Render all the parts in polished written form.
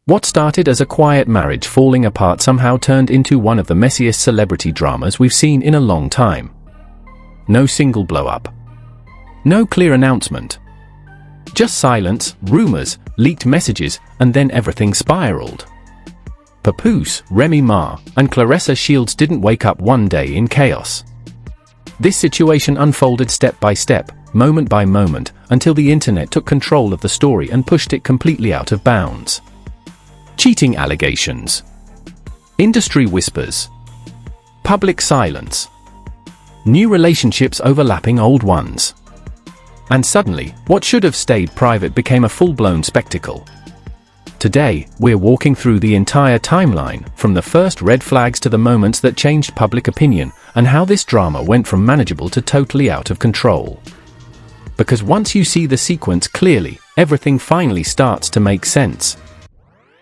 What started as a quiet marriage falling apart somehow turned into one of the messiest celebrity dramas we've seen in a long time. No single blow-up. No clear announcement. Just silence, rumors, leaked messages, and then everything spiraled. Papoose, Remy Ma, and Claressa Shields didn't wake up one day in chaos. This situation unfolded step by step, moment by moment, until the internet took control of the story and pushed it completely out of bounds. Cheating allegations. Industry whispers. Public silence. New relationships overlapping old ones. And suddenly, what should have stayed private became a full-blown spectacle. Today, we're walking through the entire timeline, from the first red flags to the moments that changed public opinion, and how this drama went from manageable to totally out of control. Because once you see the sequence clearly, everything finally starts to make sense.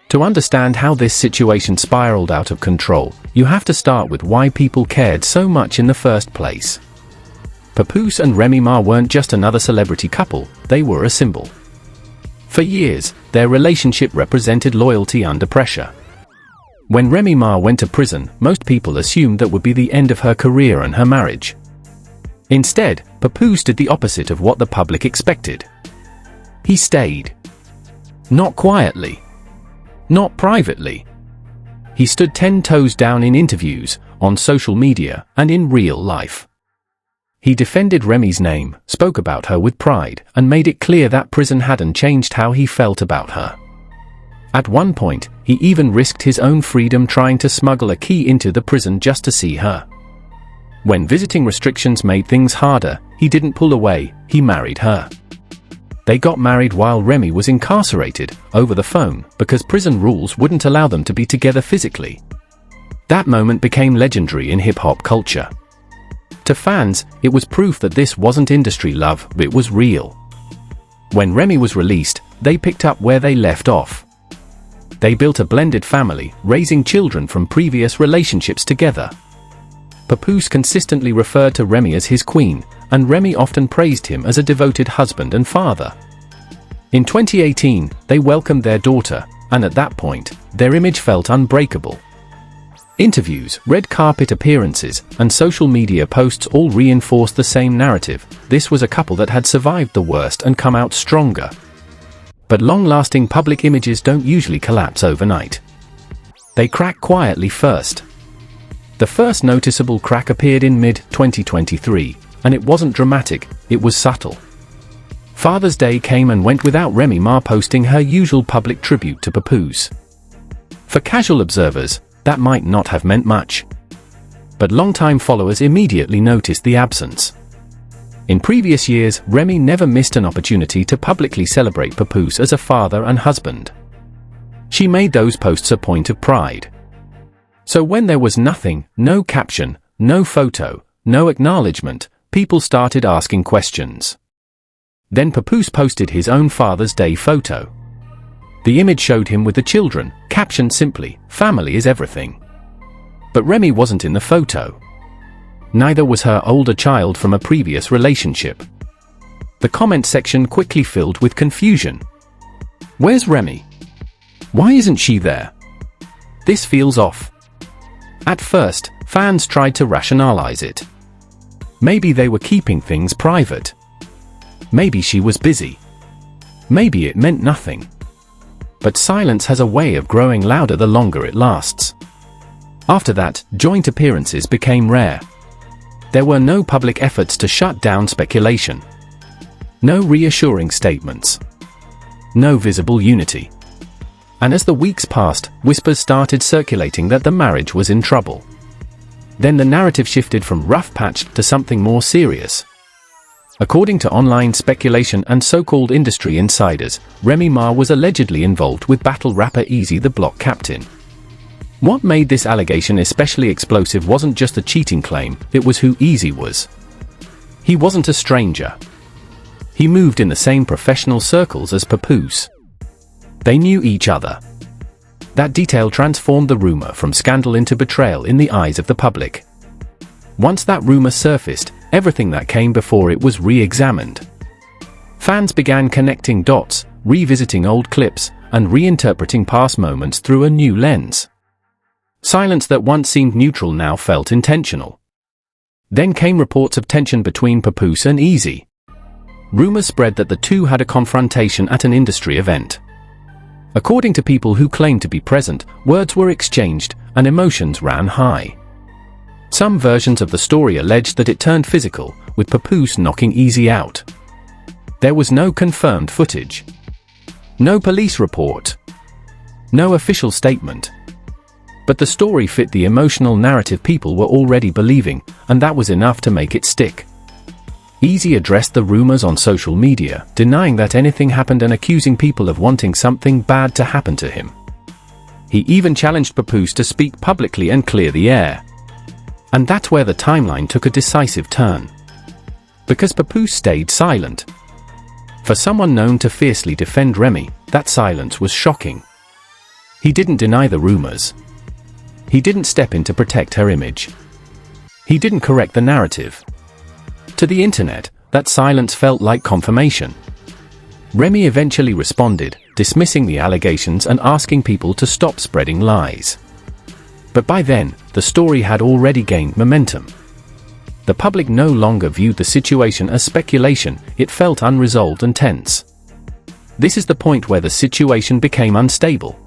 To understand how this situation spiraled out of control, you have to start with why people cared so much in the first place. Papoose and Remy Ma weren't just another celebrity couple, they were a symbol. For years, their relationship represented loyalty under pressure. When Remy Ma went to prison, most people assumed that would be the end of her career and her marriage. Instead, Papoose did the opposite of what the public expected. He stayed. Not quietly. Not privately. He stood 10 toes down in interviews, on social media, and in real life. He defended Remy's name, spoke about her with pride, and made it clear that prison hadn't changed how he felt about her. At one point, he even risked his own freedom trying to smuggle a key into the prison just to see her. When visiting restrictions made things harder, he didn't pull away, he married her. They got married while Remy was incarcerated, over the phone, because prison rules wouldn't allow them to be together physically. That moment became legendary in hip-hop culture. To fans, it was proof that this wasn't industry love, it was real. When Remy was released, they picked up where they left off. They built a blended family, raising children from previous relationships together. Papoose consistently referred to Remy as his queen, and Remy often praised him as a devoted husband and father. In 2018, they welcomed their daughter, and at that point, their image felt unbreakable. Interviews, red carpet appearances, and social media posts all reinforced the same narrative. This was a couple that had survived the worst and come out stronger. But long-lasting public images don't usually collapse overnight. They crack quietly first. The first noticeable crack appeared in mid-2023, and it wasn't dramatic, it was subtle. Father's Day came and went without Remy Ma posting her usual public tribute to Papoose. For casual observers, that might not have meant much. But longtime followers immediately noticed the absence. In previous years, Remy never missed an opportunity to publicly celebrate Papoose as a father and husband. She made those posts a point of pride. So when there was nothing, no caption, no photo, no acknowledgement, people started asking questions. Then Papoose posted his own Father's Day photo. The image showed him with the children, captioned simply, "Family is everything." But Remy wasn't in the photo. Neither was her older child from a previous relationship. The comment section quickly filled with confusion. Where's Remy? Why isn't she there? This feels off. At first, fans tried to rationalize it. Maybe they were keeping things private. Maybe she was busy. Maybe it meant nothing. But silence has a way of growing louder the longer it lasts. After that, joint appearances became rare. There were no public efforts to shut down speculation. No reassuring statements. No visible unity. And as the weeks passed, whispers started circulating that the marriage was in trouble. Then the narrative shifted from rough patch to something more serious. According to online speculation and so-called industry insiders, Remy Ma was allegedly involved with battle rapper Eazy the Block Captain. What made this allegation especially explosive wasn't just the cheating claim, it was who Eazy was. He wasn't a stranger. He moved in the same professional circles as Papoose. They knew each other. That detail transformed the rumor from scandal into betrayal in the eyes of the public. Once that rumor surfaced, everything that came before it was re-examined. Fans began connecting dots, revisiting old clips, and reinterpreting past moments through a new lens. Silence that once seemed neutral now felt intentional. Then came reports of tension between Papoose and Easy. Rumors spread that the two had a confrontation at an industry event. According to people who claimed to be present, words were exchanged and emotions ran high. Some versions of the story alleged that it turned physical, with Papoose knocking Easy out. There was no confirmed footage. No police report. No official statement. But the story fit the emotional narrative people were already believing, and that was enough to make it stick. Easy addressed the rumors on social media, denying that anything happened and accusing people of wanting something bad to happen to him. He even challenged Papoose to speak publicly and clear the air. And that's where the timeline took a decisive turn. Because Papoose stayed silent. For someone known to fiercely defend Remy, that silence was shocking. He didn't deny the rumors. He didn't step in to protect her image. He didn't correct the narrative. To the internet, that silence felt like confirmation. Remy eventually responded, dismissing the allegations and asking people to stop spreading lies. But by then, the story had already gained momentum. The public no longer viewed the situation as speculation, it felt unresolved and tense. This is the point where the situation became unstable.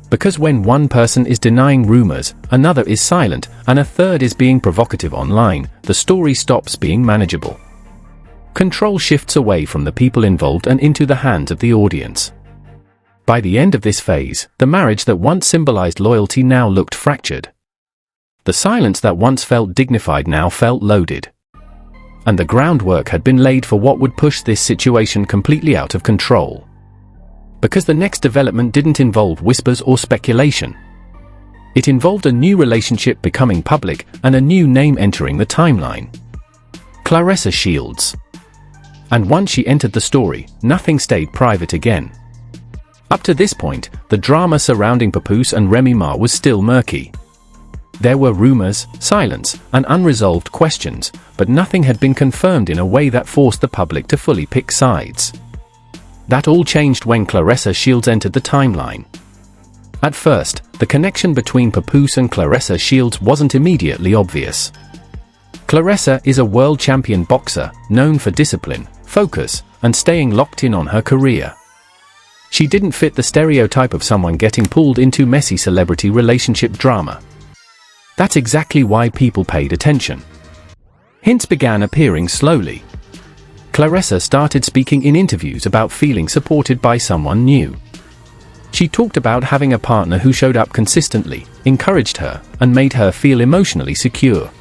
Because when one person is denying rumors, another is silent, and a third is being provocative online, the story stops being manageable. Control shifts away from the people involved and into the hands of the audience. By the end of this phase, the marriage that once symbolized loyalty now looked fractured. The silence that once felt dignified now felt loaded. And the groundwork had been laid for what would push this situation completely out of control. Because the next development didn't involve whispers or speculation. It involved a new relationship becoming public and a new name entering the timeline. Claressa Shields. And once she entered the story, nothing stayed private again. Up to this point, the drama surrounding Papoose and Remy Ma was still murky. There were rumors, silence, and unresolved questions, but nothing had been confirmed in a way that forced the public to fully pick sides. That all changed when Claressa Shields entered the timeline. At first, the connection between Papoose and Claressa Shields wasn't immediately obvious. Claressa is a world champion boxer, known for discipline, focus, and staying locked in on her career. She didn't fit the stereotype of someone getting pulled into messy celebrity relationship drama. That's exactly why people paid attention. Hints began appearing slowly. Claressa started speaking in interviews about feeling supported by someone new. She talked about having a partner who showed up consistently, encouraged her, and made her feel emotionally secure.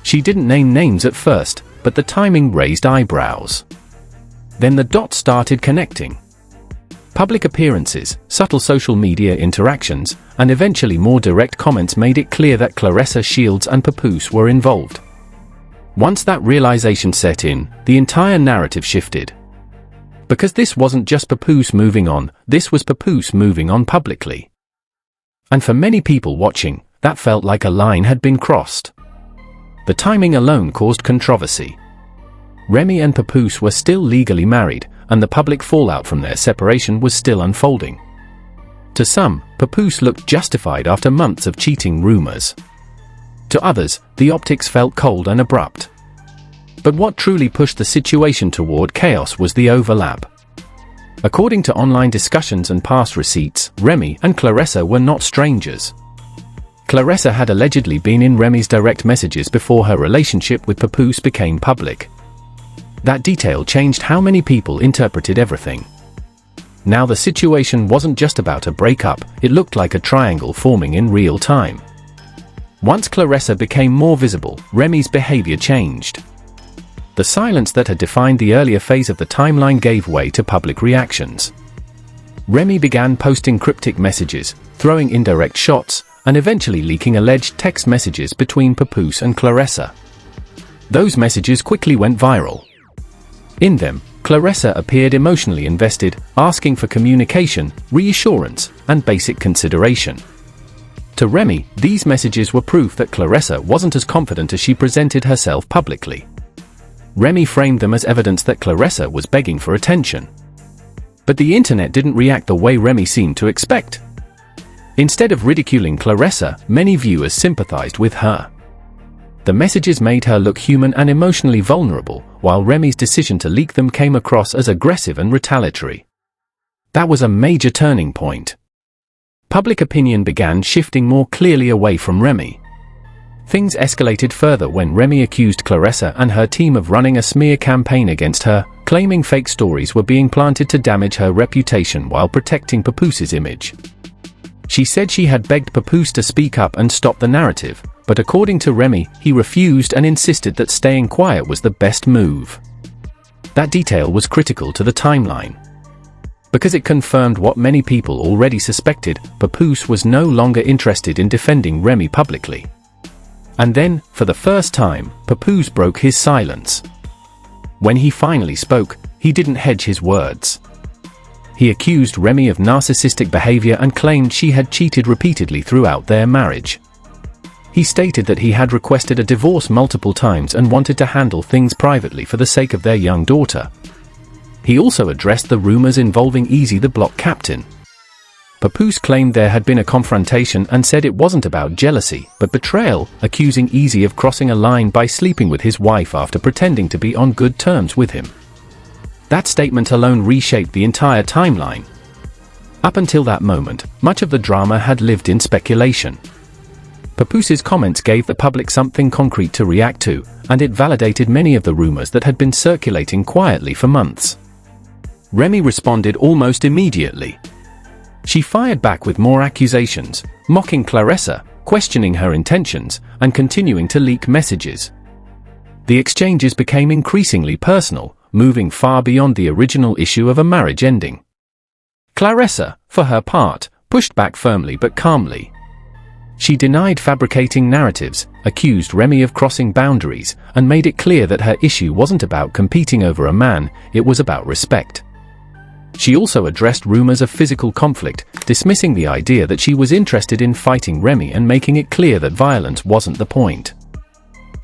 She didn't name names at first, but the timing raised eyebrows. Then the dots started connecting. Public appearances, subtle social media interactions, and eventually more direct comments made it clear that Claressa Shields and Papoose were involved. Once that realization set in, the entire narrative shifted. Because this wasn't just Papoose moving on, this was Papoose moving on publicly. And for many people watching, that felt like a line had been crossed. The timing alone caused controversy. Remy and Papoose were still legally married, and the public fallout from their separation was still unfolding. To some, Papoose looked justified after months of cheating rumors. To others, the optics felt cold and abrupt. But what truly pushed the situation toward chaos was the overlap. According to online discussions and past receipts, Remy and Claressa were not strangers. Claressa had allegedly been in Remy's direct messages before her relationship with Papoose became public. That detail changed how many people interpreted everything. Now the situation wasn't just about a breakup, it looked like a triangle forming in real time. Once Claressa became more visible, Remy's behavior changed. The silence that had defined the earlier phase of the timeline gave way to public reactions. Remy began posting cryptic messages, throwing indirect shots, and eventually leaking alleged text messages between Papoose and Claressa. Those messages quickly went viral. In them, Claressa appeared emotionally invested, asking for communication, reassurance, and basic consideration. To Remy, these messages were proof that Claressa wasn't as confident as she presented herself publicly. Remy framed them as evidence that Claressa was begging for attention. But the internet didn't react the way Remy seemed to expect. Instead of ridiculing Claressa, many viewers sympathized with her. The messages made her look human and emotionally vulnerable, while Remy's decision to leak them came across as aggressive and retaliatory. That was a major turning point. Public opinion began shifting more clearly away from Remy. Things escalated further when Remy accused Claressa and her team of running a smear campaign against her, claiming fake stories were being planted to damage her reputation while protecting Papoose's image. She said she had begged Papoose to speak up and stop the narrative, but according to Remy, he refused and insisted that staying quiet was the best move. That detail was critical to the timeline, because it confirmed what many people already suspected: Papoose was no longer interested in defending Remy publicly. And then, for the first time, Papoose broke his silence. When he finally spoke, he didn't hedge his words. He accused Remy of narcissistic behavior and claimed she had cheated repeatedly throughout their marriage. He stated that he had requested a divorce multiple times and wanted to handle things privately for the sake of their young daughter. He also addressed the rumors involving Easy the block captain. Papoose claimed there had been a confrontation and said it wasn't about jealousy, but betrayal, accusing Easy of crossing a line by sleeping with his wife after pretending to be on good terms with him. That statement alone reshaped the entire timeline. Up until that moment, much of the drama had lived in speculation. Papoose's comments gave the public something concrete to react to, and it validated many of the rumors that had been circulating quietly for months. Remy responded almost immediately. She fired back with more accusations, mocking Claressa, questioning her intentions, and continuing to leak messages. The exchanges became increasingly personal, moving far beyond the original issue of a marriage ending. Claressa, for her part, pushed back firmly but calmly. She denied fabricating narratives, accused Remy of crossing boundaries, and made it clear that her issue wasn't about competing over a man, it was about respect. She also addressed rumors of physical conflict, dismissing the idea that she was interested in fighting Remy and making it clear that violence wasn't the point.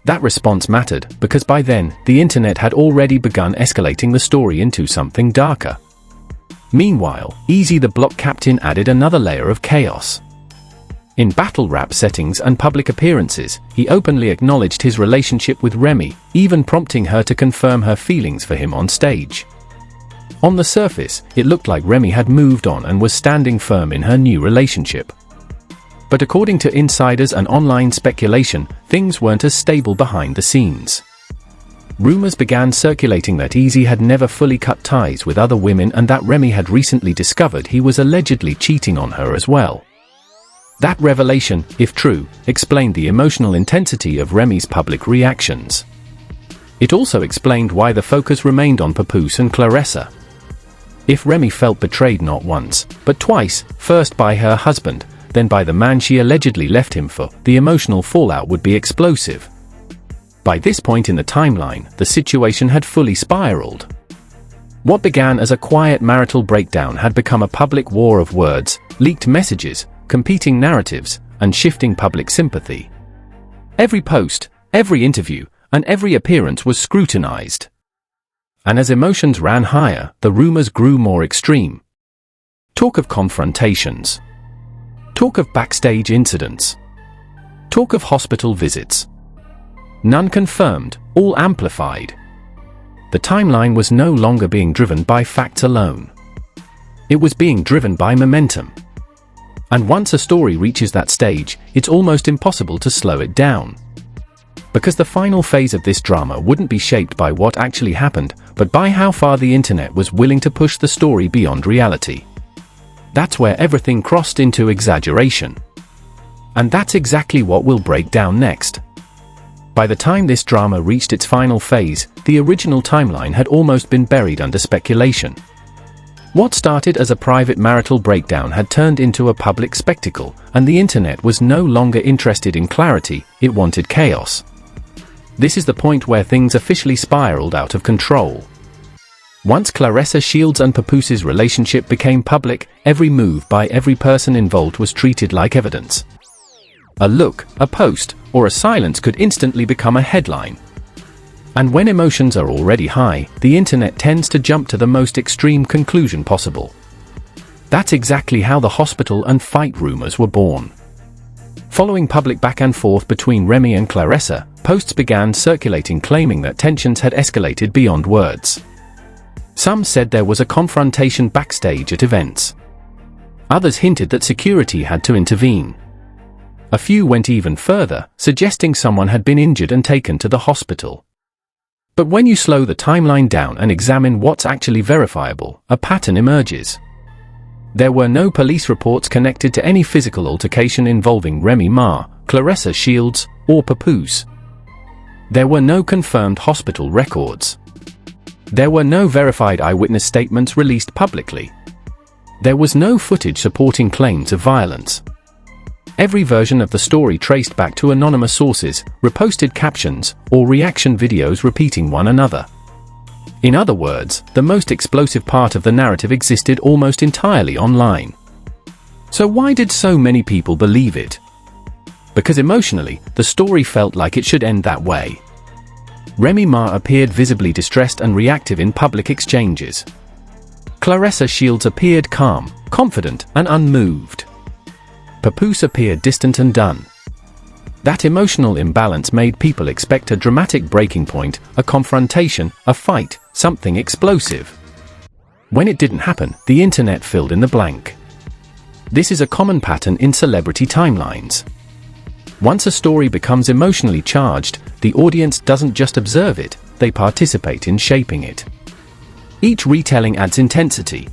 That response mattered, because by then, the internet had already begun escalating the story into something darker. Meanwhile, Easy the block captain added another layer of chaos. In battle rap settings and public appearances, he openly acknowledged his relationship with Remy, even prompting her to confirm her feelings for him on stage. On the surface, it looked like Remy had moved on and was standing firm in her new relationship. But according to insiders and online speculation, things weren't as stable behind the scenes. Rumors began circulating that Easy had never fully cut ties with other women and that Remy had recently discovered he was allegedly cheating on her as well. That revelation, if true, explained the emotional intensity of Remy's public reactions. It also explained why the focus remained on Papoose and Claressa. If Remy felt betrayed not once, but twice, first by her husband, then by the man she allegedly left him for, the emotional fallout would be explosive. By this point in the timeline, the situation had fully spiraled. What began as a quiet marital breakdown had become a public war of words, leaked messages, competing narratives, and shifting public sympathy. Every post, every interview, and every appearance was scrutinized. And as emotions ran higher, the rumors grew more extreme. Talk of confrontations. Talk of backstage incidents. Talk of hospital visits. None confirmed, all amplified. The timeline was no longer being driven by facts alone. It was being driven by momentum. And once a story reaches that stage, it's almost impossible to slow it down. Because the final phase of this drama wouldn't be shaped by what actually happened, but by how far the internet was willing to push the story beyond reality. That's where everything crossed into exaggeration. And that's exactly what we'll break down next. By the time this drama reached its final phase, the original timeline had almost been buried under speculation. What started as a private marital breakdown had turned into a public spectacle, and the internet was no longer interested in clarity, it wanted chaos. This is the point where things officially spiraled out of control. Once Claressa Shields and Papoose's relationship became public, every move by every person involved was treated like evidence. A look, a post, or a silence could instantly become a headline. And when emotions are already high, the internet tends to jump to the most extreme conclusion possible. That's exactly how the hospital and fight rumors were born. Following public back and forth between Remy and Claressa, posts began circulating claiming that tensions had escalated beyond words. Some said there was a confrontation backstage at events. Others hinted that security had to intervene. A few went even further, suggesting someone had been injured and taken to the hospital. But when you slow the timeline down and examine what's actually verifiable, a pattern emerges. There were no police reports connected to any physical altercation involving Remy Ma, Claressa Shields, or Papoose. There were no confirmed hospital records. There were no verified eyewitness statements released publicly. There was no footage supporting claims of violence. Every version of the story traced back to anonymous sources, reposted captions, or reaction videos repeating one another. In other words, the most explosive part of the narrative existed almost entirely online. So why did so many people believe it? Because emotionally, the story felt like it should end that way. Remy Ma appeared visibly distressed and reactive in public exchanges. Claressa Shields appeared calm, confident, and unmoved. Papoose appeared distant and done. That emotional imbalance made people expect a dramatic breaking point, a confrontation, a fight, something explosive. When it didn't happen, the internet filled in the blank. This is a common pattern in celebrity timelines. Once a story becomes emotionally charged, the audience doesn't just observe it, they participate in shaping it. Each retelling adds intensity.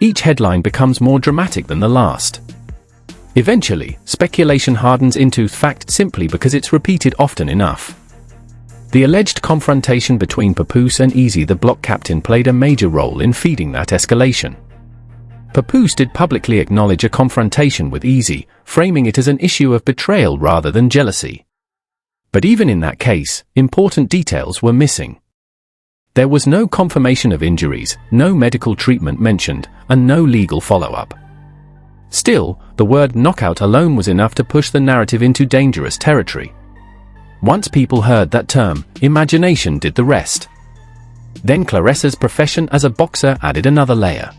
Each headline becomes more dramatic than the last. Eventually, speculation hardens into fact simply because it's repeated often enough. The alleged confrontation between Papoose and Easy the block captain played a major role in feeding that escalation. Papoose did publicly acknowledge a confrontation with Easy, framing it as an issue of betrayal rather than jealousy. But even in that case, important details were missing. There was no confirmation of injuries, no medical treatment mentioned, and no legal follow-up. Still, the word knockout alone was enough to push the narrative into dangerous territory. Once people heard that term, imagination did the rest. Then Claressa's profession as a boxer added another layer.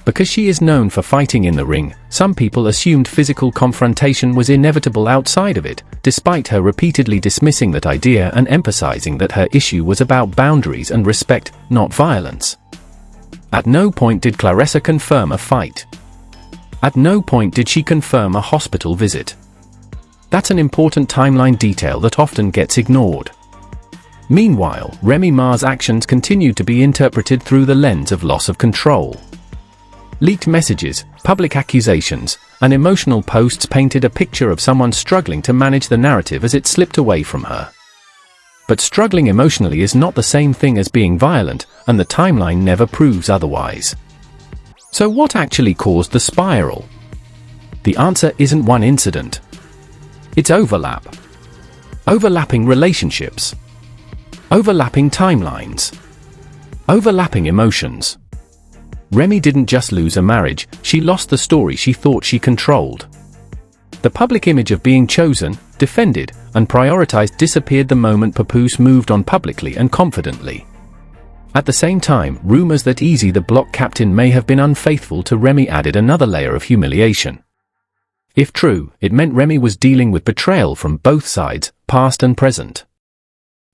Because she is known for fighting in the ring, some people assumed physical confrontation was inevitable outside of it, despite her repeatedly dismissing that idea and emphasizing that her issue was about boundaries and respect, not violence. At no point did Claressa confirm a fight. At no point did she confirm a hospital visit. That's an important timeline detail that often gets ignored. Meanwhile, Remy Ma's actions continued to be interpreted through the lens of loss of control. Leaked messages, public accusations, and emotional posts painted a picture of someone struggling to manage the narrative as it slipped away from her. But struggling emotionally is not the same thing as being violent, and the timeline never proves otherwise. So what actually caused the spiral? The answer isn't one incident. It's overlap. Overlapping relationships. Overlapping timelines. Overlapping emotions. Remy didn't just lose a marriage, she lost the story she thought she controlled. The public image of being chosen, defended, and prioritized disappeared the moment Papoose moved on publicly and confidently. At the same time, rumors that Easy the block captain may have been unfaithful to Remy added another layer of humiliation. If true, it meant Remy was dealing with betrayal from both sides, past and present.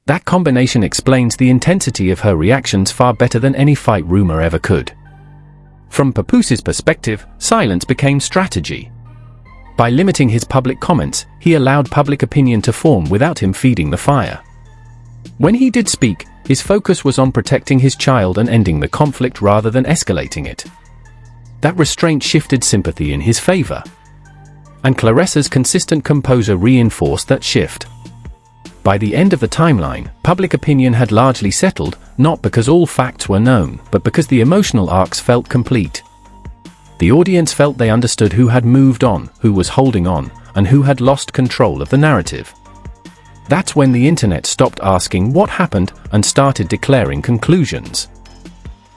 That combination explains the intensity of her reactions far better than any fight rumor ever could. From Papoose's perspective, silence became strategy. By limiting his public comments, he allowed public opinion to form without him feeding the fire. When he did speak, his focus was on protecting his child and ending the conflict rather than escalating it. That restraint shifted sympathy in his favor. And Claressa's consistent composure reinforced that shift. By the end of the timeline, public opinion had largely settled, not because all facts were known, but because the emotional arcs felt complete. The audience felt they understood who had moved on, who was holding on, and who had lost control of the narrative. That's when the internet stopped asking what happened and started declaring conclusions.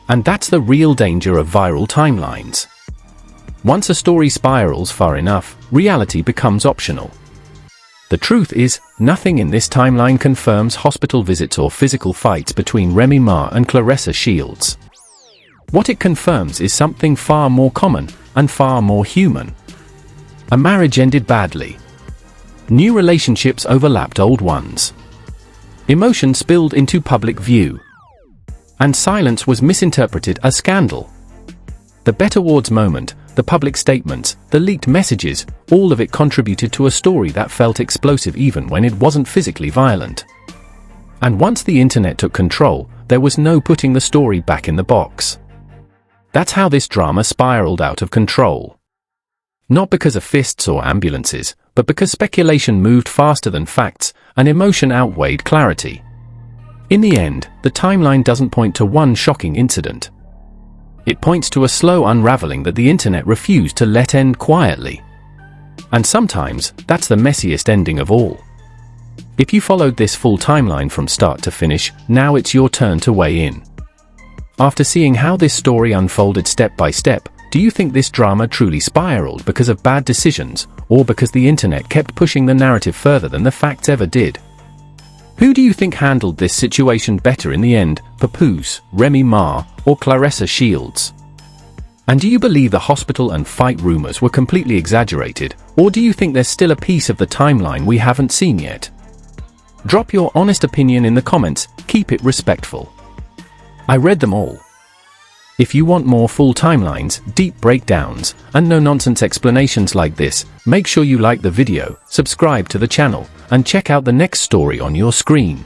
And that's the real danger of viral timelines. Once a story spirals far enough, reality becomes optional. The truth is, nothing in this timeline confirms hospital visits or physical fights between Remy Ma and Claressa Shields. What it confirms is something far more common and far more human. A marriage ended badly. New relationships overlapped old ones. Emotion spilled into public view. And silence was misinterpreted as scandal. The Bet Awards moment, the public statements, the leaked messages, all of it contributed to a story that felt explosive even when it wasn't physically violent. And once the internet took control, there was no putting the story back in the box. That's how this drama spiraled out of control. Not because of fists or ambulances, but because speculation moved faster than facts, and emotion outweighed clarity. In the end, the timeline doesn't point to one shocking incident. It points to a slow unraveling that the internet refused to let end quietly. And sometimes, that's the messiest ending of all. If you followed this full timeline from start to finish, now it's your turn to weigh in. After seeing how this story unfolded step by step, do you think this drama truly spiraled because of bad decisions, or because the internet kept pushing the narrative further than the facts ever did? Who do you think handled this situation better in the end, Papoose, Remy Ma, or Claressa Shields? And do you believe the hospital and fight rumors were completely exaggerated, or do you think there's still a piece of the timeline we haven't seen yet? Drop your honest opinion in the comments, keep it respectful. I read them all. If you want more full timelines, deep breakdowns, and no-nonsense explanations like this, make sure you like the video, subscribe to the channel, and check out the next story on your screen.